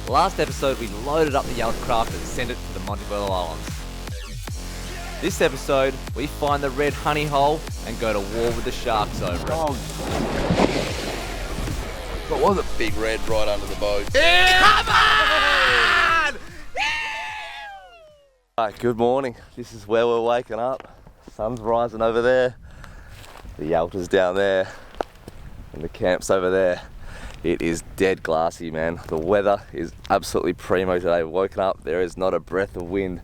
Last episode we loaded up the Yaltacraft and sent it to the Montebello Islands. This episode we find the red honey hole and go to war with the sharks over it. Oh. That was a big red right under the boat. Yeah, come on! Right, good morning. This is where we're waking up. Sun's rising over there. The Yalta's down there. And the camp's over there. It is dead glassy, man. The weather is absolutely primo today. We've woken up, there is not a breath of wind.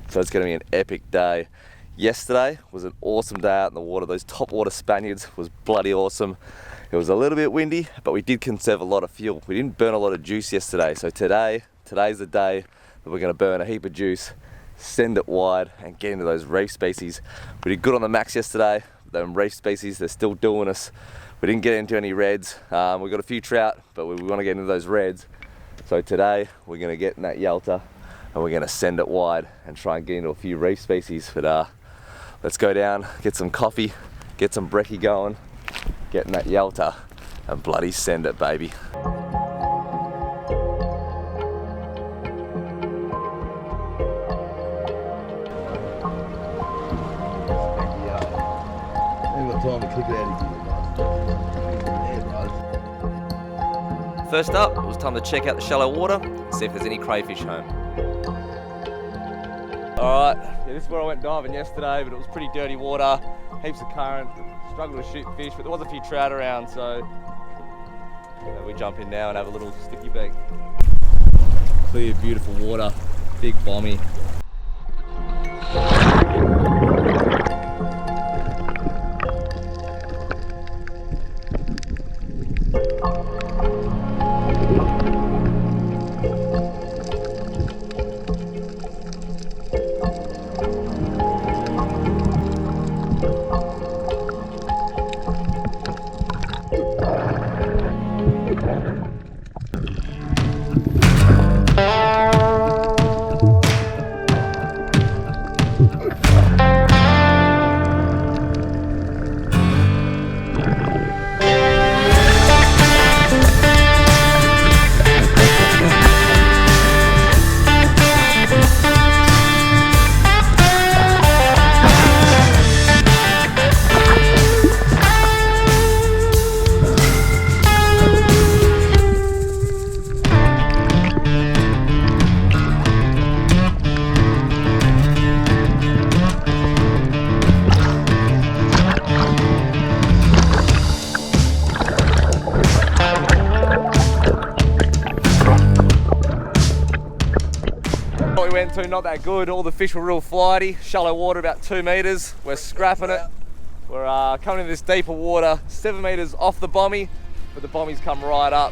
So it's gonna be an epic day. Yesterday was an awesome day out in the water. Those topwater Spaniards was bloody awesome. It was a little bit windy, but we did conserve a lot of fuel. We didn't burn a lot of juice yesterday. So today's the day that we're gonna burn a heap of juice, send it wide and get into those reef species. We did good on the max yesterday. Them reef species, they're still doing us. We didn't get into any reds. We got a few trout, but we want to get into those reds. So today we're going to get in that Yalta and we're going to send it wide and try and get into a few reef species. But let's go down, get some coffee, get some brekkie going, get in that Yalta and bloody send it, baby. Time to click it out again. First up, it was time to check out the shallow water and see if there's any crayfish home. Alright, yeah, this is where I went diving yesterday, but it was pretty dirty water, heaps of current, struggled to shoot fish, but there was a few trout around, so we jump in now and have a little sticky bag. Clear, beautiful water, big bommy. Not that good. All the fish were real flighty. Shallow water, about 2 meters. We're scrapping it. We're coming into this deeper water, 7 meters off the bommy, but the bommy's come right up.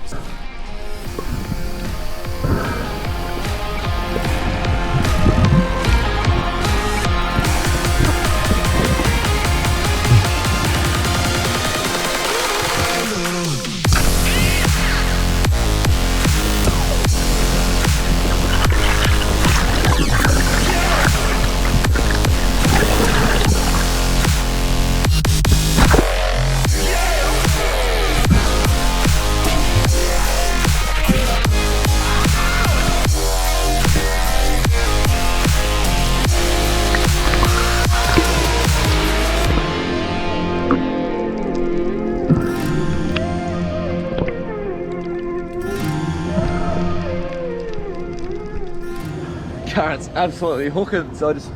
Current's absolutely hooking, so I just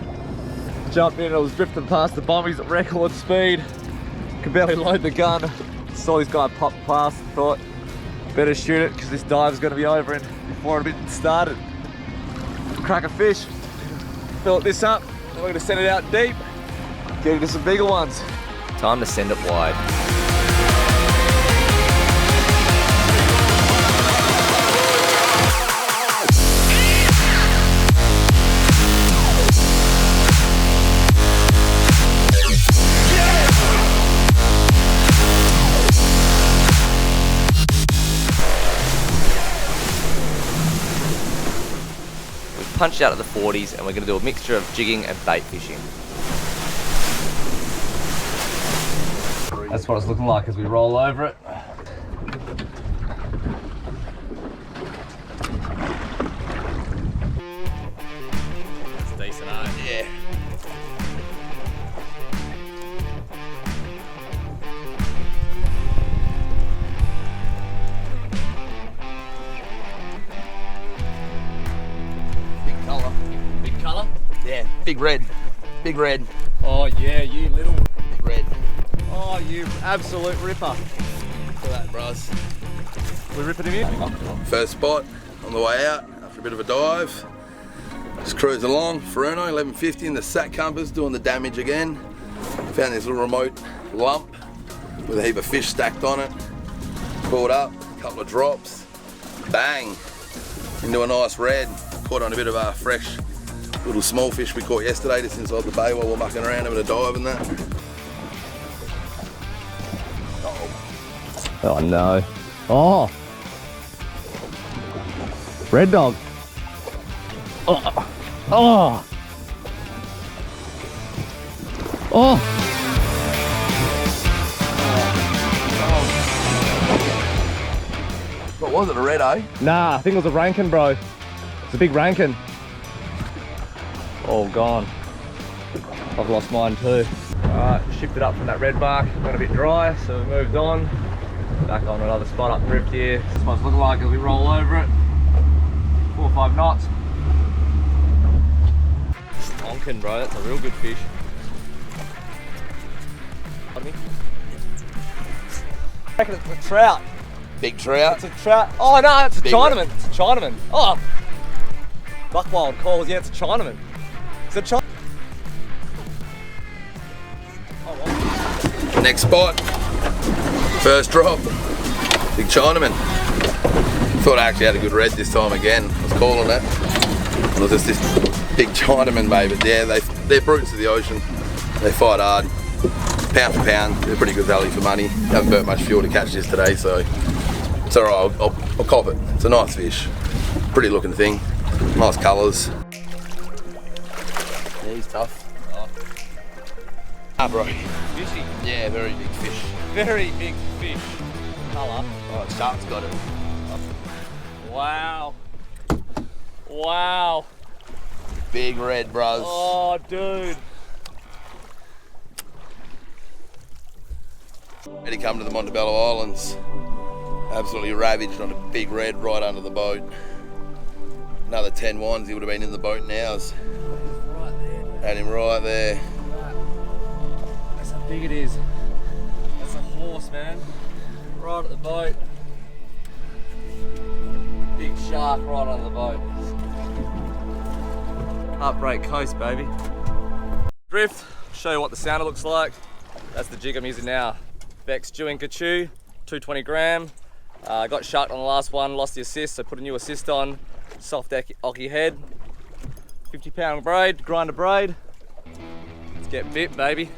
jumped in and I was drifting past the bommies at record speed. Could barely load the gun. Saw this guy pop past and thought, better shoot it because this dive's going to be over and before it even started. Crack a fish, fill this up, and we're going to send it out deep, get into some bigger ones. Time to send it wide. Punched out at the 40s and we're going to do a mixture of jigging and bait fishing. That's what it's looking like as we roll over it. Big red. Big red. Oh yeah, you little. Big red. Oh, you absolute ripper. Look at that, bros. We ripping him in? First spot on the way out after a bit of a dive. Just cruising along, Furuno, 1150 in the sat compass, doing the damage again. Found this little remote lump with a heap of fish stacked on it. Pulled up, a couple of drops, bang, into a nice red. Caught on a bit of a fresh little small fish we caught yesterday just inside the bay while we're mucking around having a dive and that. Oh no. Oh! Red dog. Oh! Oh! Oh! What was it, a red, eh? Nah, I think it was a rankin, bro. It's a big rankin. All gone. I've lost mine too. Alright, shifted up from that red mark. Got a bit dry, so we moved on. Back on another spot up drift here. This is what it's looking like as we roll over it. 4 or 5 knots. Stonkin, bro, that's a real good fish. Pardon me? I reckon it's a trout. Big trout. It's a trout. Oh no, it's a Big Chinaman. It's a Chinaman. Oh! Buckwild calls, yeah, it's a Chinaman. It's a Chinaman. Oh, well. Next spot. First drop. Big Chinaman. Thought I actually had a good red this time again. I was calling it. It was just this big Chinaman, mate. But yeah, they're brutes of the ocean. They fight hard. Pound for pound, they're pretty good value for money. Haven't burnt much fuel to catch this today, so it's alright, I'll cop it. It's a nice fish. Pretty looking thing. Nice colours. Yeah, he's tough. Ah, bro. Fishy. Yeah, very big fish. Very big fish. Colour. Oh, the shark's got it. Wow. Wow. Big red, bros. Oh, dude. Ready to come to the Montebello Islands. Absolutely ravaged on a big red right under the boat. Another 10 ones, he would have been in the boat now. Right there. Had him right there. That's how big it is. That's a horse, man. Right at the boat. Big shark right on the boat. Heartbreak Coast, baby. Drift, show you what the sounder looks like. That's the jig I'm using now. Vexed Chewing Kachoo, 220 gram. Got sharked on the last one, lost the assist, so put a new assist on. Soft ocky head. 50 pound braid, grinder braid. Let's get bit, baby.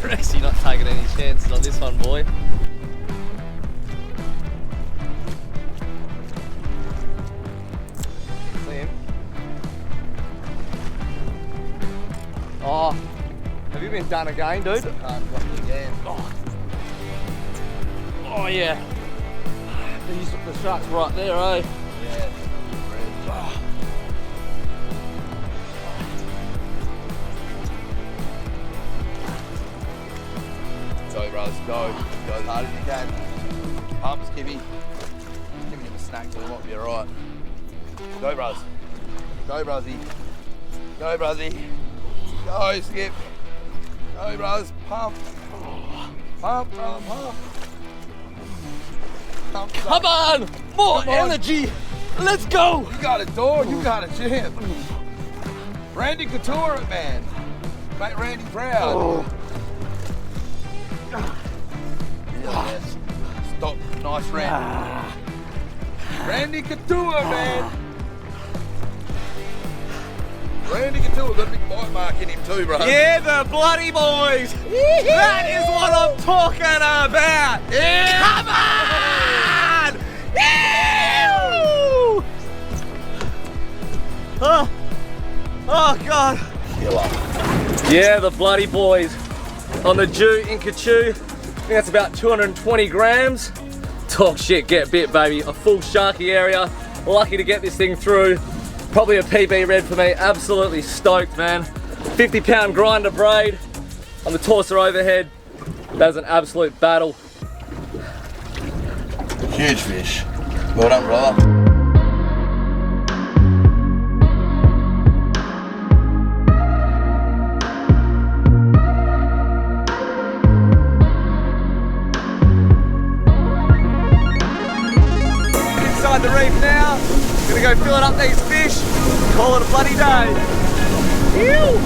Rex, you're not taking any chances on this one, boy. See him? Oh, have you been done again, dude? Again. Oh yeah. The shark's right there, eh? Yeah. Go, brothers, go. Go as hard as you can. Pumps, Kibby. Giving him a snack so he might be alright. Go, brothers. Go, brothy. Go, brothy. Go, Skip. Go, brothers. Pump. Pump, brother, pump. Pump, Come on! More energy! Let's go! You got it, dog. You got it, champ. Randy Couture it, man. Make Randy proud. Yes. Stop. Nice, Randy. Randy Couture, man. Randy Couture got a big bite mark in him too, bro. Yeah, the bloody boys! That is what I'm talking about! Yeah. Come on! Ew! Oh God! Yeah, the bloody boys on the Jew in Kachoo. I think that's about 220 grams. Talk shit, get bit, baby. A full sharky area. Lucky to get this thing through. Probably a PB red for me. Absolutely stoked, man. 50 pound grinder braid on the torso overhead. That's an absolute battle. Huge fish. Well done, brother. the reef now. Gonna go filling up these fish. Call it a bloody day. Ew.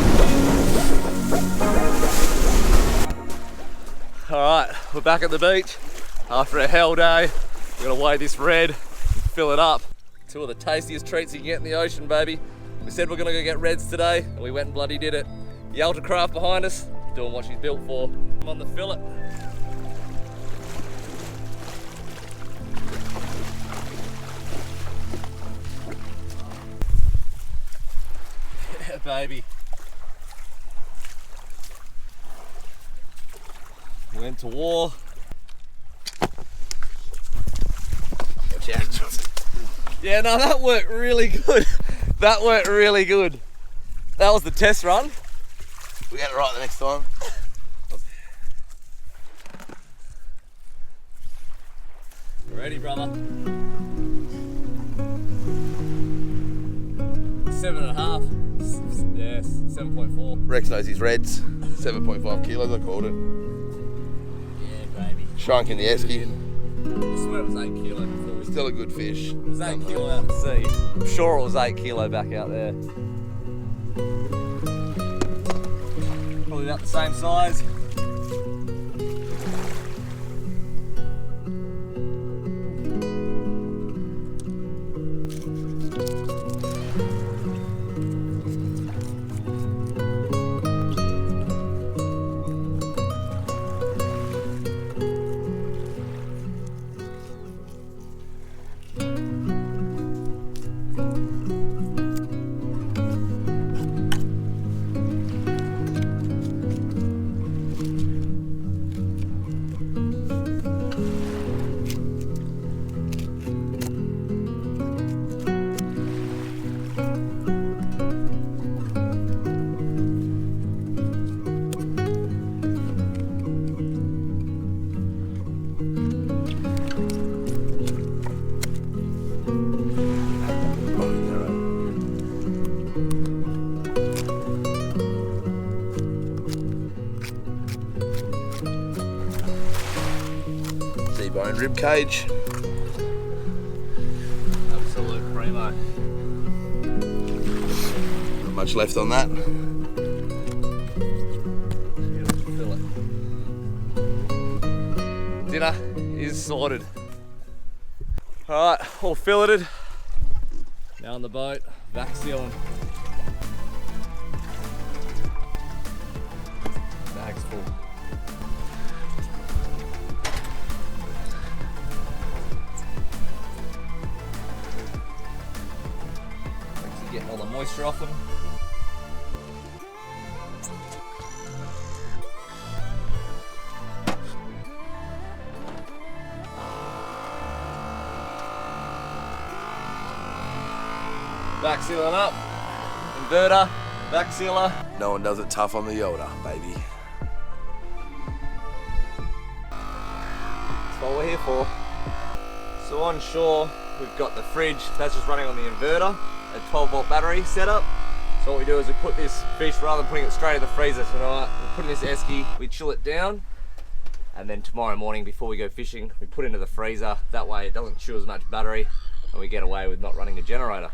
Alright, we're back at the beach after a hell day. We're gonna weigh this red, fill it up. Two of the tastiest treats you can get in the ocean, baby. We said we're gonna go get reds today, and we went and bloody did it. Yaltacraft behind us, doing what she's built for. I'm on the fillet. Yeah, baby. We went to war. Watch out. Yeah, no, that worked really good. That worked really good. That was the test run. We get it right the next time. Ready, brother? 7.5. Yes, 7.4. Rex knows his reds. 7.5 kilos, I called it. Yeah, baby. Shrunk in the esky. I swear it was 8 kilo before. Still a good fish. It was 8 kilo out at sea. I'm sure it was 8 kilo back out there. Probably about the same size. T-bone rib cage. Absolute primo. Not much left on that. Dinner is sorted. Alright, all filleted. Now on the boat, back sealing. Bag's full. Actually getting all the moisture off them. Back sealing up, inverter, back sealer. No one does it tough on the Yoda, baby. That's what we're here for. So on shore, we've got the fridge, that's just running on the inverter, a 12-volt battery setup. So what we do is we put this fish, rather than putting it straight in the freezer tonight, we put in this esky, we chill it down, and then tomorrow morning before we go fishing, we put it into the freezer. That way it doesn't chew as much battery, and we get away with not running a generator.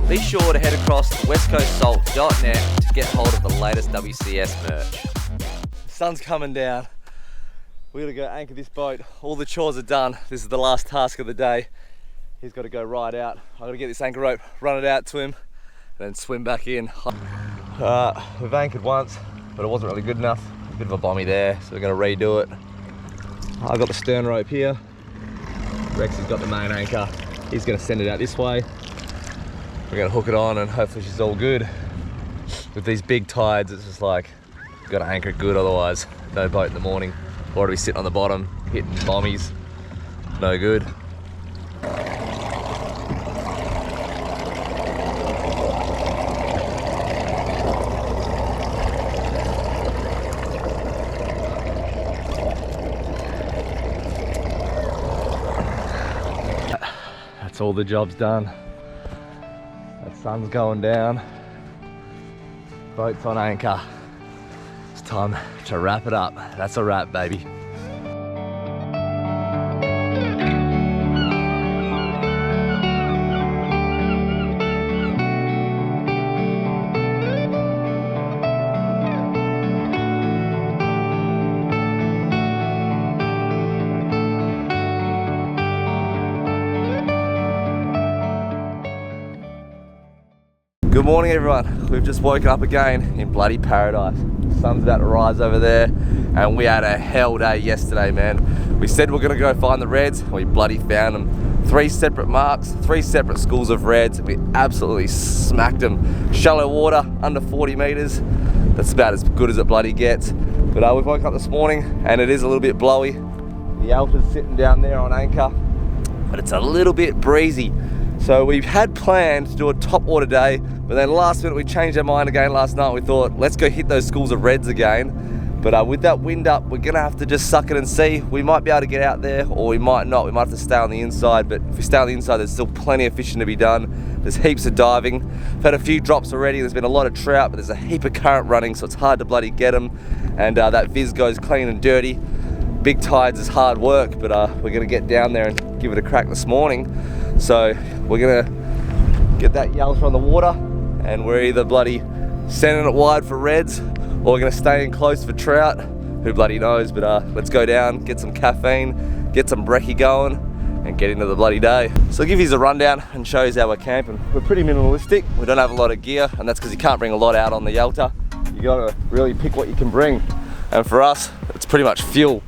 Be sure to head across to westcoastsalt.net to get hold of the latest WCS merch. The sun's coming down. We gotta go anchor this boat. All the chores are done. This is the last task of the day. He's gotta go right out. I gotta get this anchor rope, run it out to him, and then swim back in. We've anchored once, but it wasn't really good enough. A bit of a bommy there, so we're gonna redo it. I've got the stern rope here. Rex has got the main anchor. He's gonna send it out this way. We're gonna hook it on and hopefully she's all good. With these big tides, it's just like, you've gotta anchor it good, otherwise no boat in the morning. Or to be sitting on the bottom, hitting bommies, no good. That's all the job's done. That sun's going down. Boat's on anchor. It's time to wrap it up. That's a wrap, baby. Good morning everyone. We've just woken up again in bloody paradise. The sun's about to rise over there and we had a hell day yesterday, man. We said we're gonna go find the reds and we bloody found them. 3 separate marks, 3 separate schools of reds. We absolutely smacked them. Shallow water, under 40 meters. That's about as good as it bloody gets. But we've woken up this morning and it is a little bit blowy. The Yalta's sitting down there on anchor, but it's a little bit breezy. So we had planned to do a topwater day, but then last minute we changed our mind again last night. We thought, let's go hit those schools of reds again. But with that wind up, we're gonna have to just suck it and see. We might be able to get out there, or we might not. We might have to stay on the inside, but if we stay on the inside, there's still plenty of fishing to be done. There's heaps of diving. I've had a few drops already. There's been a lot of trout, but there's a heap of current running, so it's hard to bloody get them. And that viz goes clean and dirty. Big tides is hard work, but we're gonna get down there and give it a crack this morning. So we're gonna get that Yalta on the water and we're either bloody sending it wide for reds or we're gonna stay in close for trout. Who bloody knows, but let's go down, get some caffeine, get some brekkie going and get into the bloody day. So I'll give you a rundown and show you how we're camping. We're pretty minimalistic. We don't have a lot of gear and that's because you can't bring a lot out on the Yalta. You gotta really pick what you can bring. And for us, it's pretty much fuel.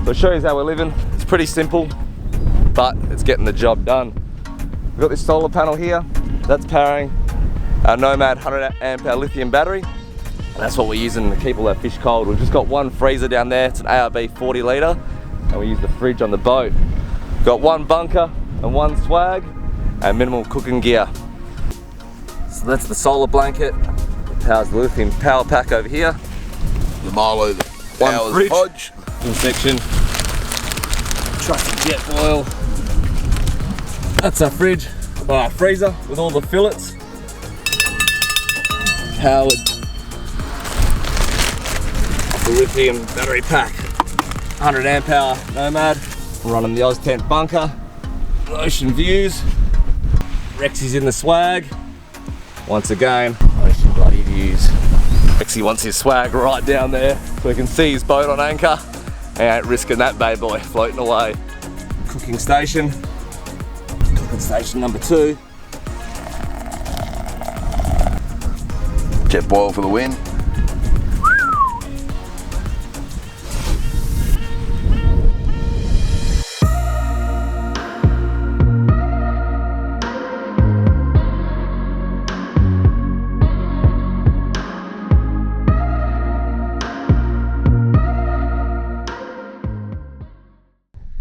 So I'll show you how we're living. It's pretty simple, but it's getting the job done. We've got this solar panel here, that's powering our Nomad 100 amp hour lithium battery. And that's what we're using to keep all our fish cold. We've just got one freezer down there, it's an ARB 40 litre, and we use the fridge on the boat. We've got one bunker and one swag, and minimal cooking gear. So that's the solar blanket, it powers the lithium power pack over here. The Milo that powers fridge. Hodge. In section, trusty jet oil. That's our fridge, or our freezer with all the fillets. Powered the lithium battery pack. 100 amp hour Nomad. We're running the Tent bunker. Ocean views. Rexy's in the swag. Once again, ocean bloody views. Rexy wants his swag right down there so he can see his boat on anchor. He ain't risking that bad boy floating away. Cooking station. Station number 2. Jet boil for the win.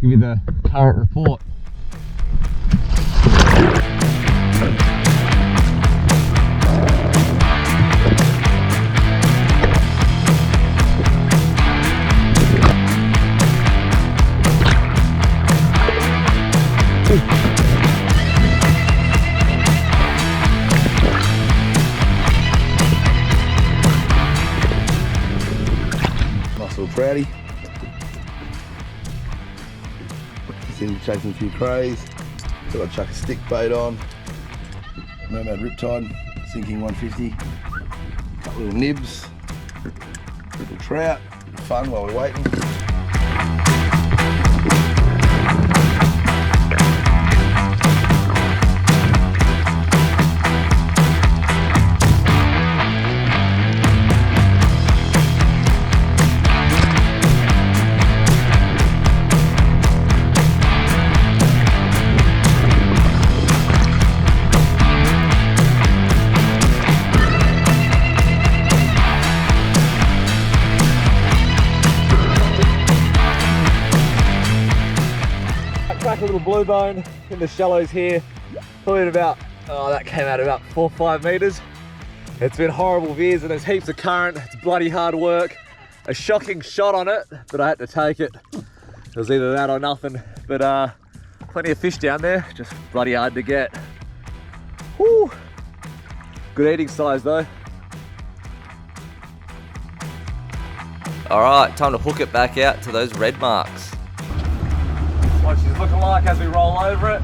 Give you the current report. Nice little trouty. Sitting chasing a few crays. Thought I'd chuck a stick bait on. Nomad Riptide, sinking 150. Couple little nibs. Little trout. Fun while we're waiting. Crack a little blue bone in the shallows here. Probably at about, that came out about 4 or 5 meters. It's been horrible veers and there's heaps of current. It's bloody hard work. A shocking shot on it, but I had to take it. It was either that or nothing. But plenty of fish down there, just bloody hard to get. Woo! Good eating size though. All right, time to hook it back out to those red marks. What she's looking like as we roll over it.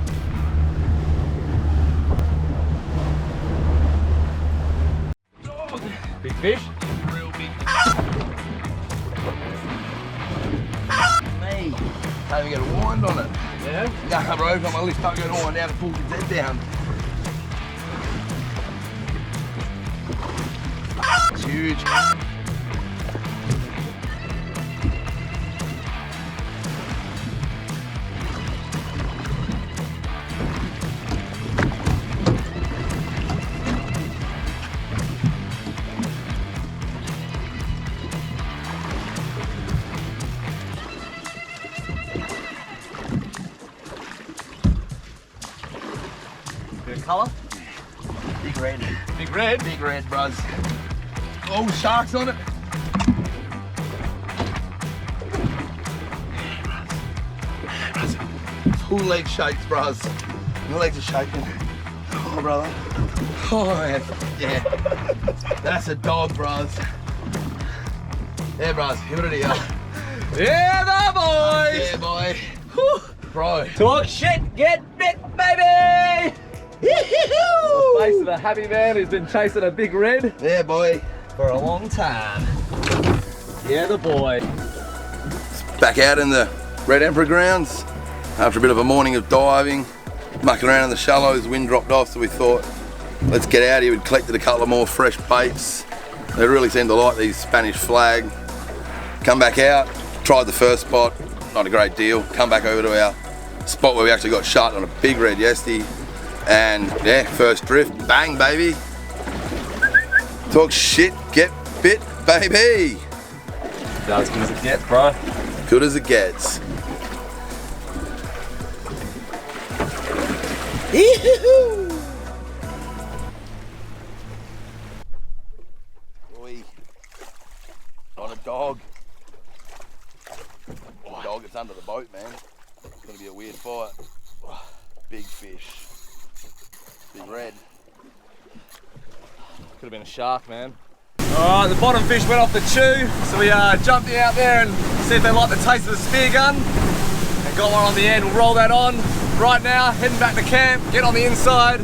Big fish. Real big. Me. Can't even get a wind on it. Yeah? Yeah, I can't over on my list. Don't go to wind out and pull his head down. It's huge. Bit of colour. Big red. Big red. Big red, bros. Oh, sharks on it. Full leg shakes, bros. My legs are shaking. Oh, brother. Oh, man. Yeah. That's a dog, bros. Yeah, bros. Give it a deal. Yeah, the boys. Yeah, boy. Whew. Bro. Talk shit, get bit, baby. The face of a happy man who's been chasing a big red Yeah, boy. for a long time. Yeah, the boy. Back out in the Red Emperor grounds after a bit of a morning of diving, mucking around in the shallows. Wind dropped off, so we thought, let's get out here. We'd collected a couple of more fresh baits. They really seemed to like these Spanish flag. Come back out, tried the first spot, not a great deal. Come back over to our spot where we actually got shot on a big red yesterday. And yeah, first drift, bang, baby. Talk shit, get bit, baby. That's as good as it gets, bro. Good as it gets. Boy, on a dog. Dog gets under the boat, man. It's gonna be a weird fight. Big fish. Big red. Could have been a shark, man. Alright, the bottom fish went off the chew, so we jumped out there and see if they like the taste of the spear gun. And got one on the end, we'll roll that on. Right now, heading back to camp, get on the inside.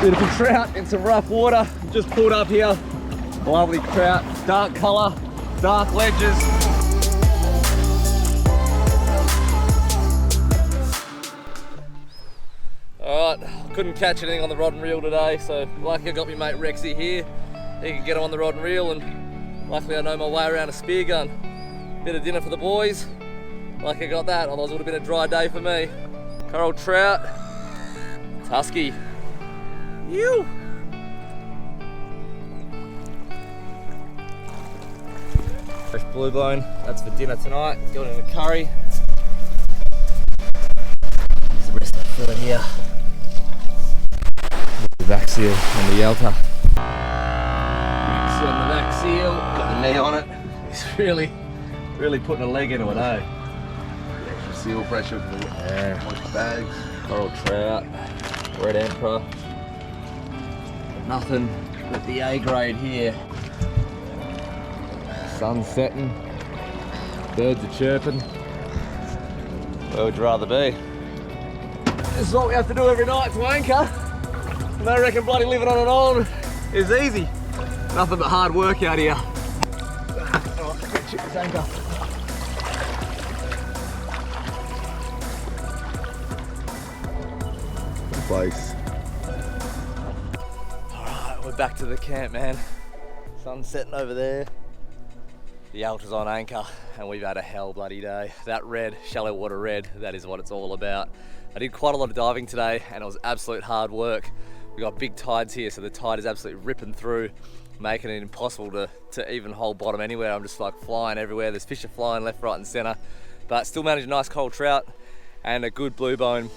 Beautiful trout in some rough water. Just pulled up here. Lovely trout, dark colour, dark ledges. Alright, couldn't catch anything on the rod and reel today, so luckily I got my mate Rexy here. He can get him on the rod and reel, and luckily I know my way around a spear gun. Bit of dinner for the boys. Lucky I got that, otherwise it would have been a dry day for me. Coral trout, tusky. You. Fresh blue bone, that's for dinner tonight. Got it in a curry. There's the rest of the food here. The vac seal on the Yalta. Mix on the vac seal, got the knee on it. He's really putting a leg into it, eh? Extra seal pressure for the moist bags. Coral trout, red emperor. Nothing but the A grade here. Sun's setting, birds are chirping. Where would you rather be? This is what we have to do every night to anchor. And I reckon bloody living on an island is easy. Nothing but hard work out here. Alright, chip this anchor. Place. back to the camp, man. Sun's setting over there. The Yalta's on anchor, and we've had a hell bloody day. That red, shallow water red, that is what it's all about. I did quite a lot of diving today, and it was absolute hard work. We got big tides here, so the tide is absolutely ripping through, making it impossible to even hold bottom anywhere. I'm just like flying everywhere. There's fish are flying left, right, and center, but still managed a nice cold trout and a good blue bone.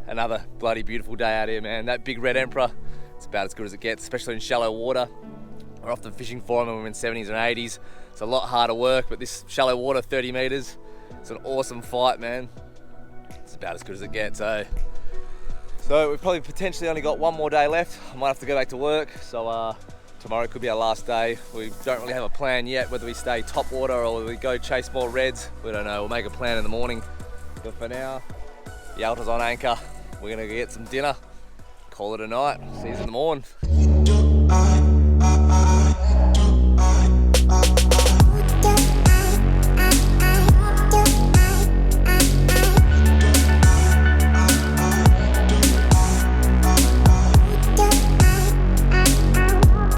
Another bloody beautiful day out here, man. That big red emperor, it's about as good as it gets, especially in shallow water. We're often fishing for them when we're in 70s and 80s. It's a lot harder work, but this shallow water, 30 meters, it's an awesome fight, man. It's about as good as it gets, eh? So we've probably potentially only got one more day left. I might have to go back to work, so tomorrow could be our last day. We don't really have a plan yet, whether we stay top water or whether we go chase more reds. We don't know, we'll make a plan in the morning. But for now, the Yalta's on anchor. We're gonna get some dinner, call it a night. See you in the morning.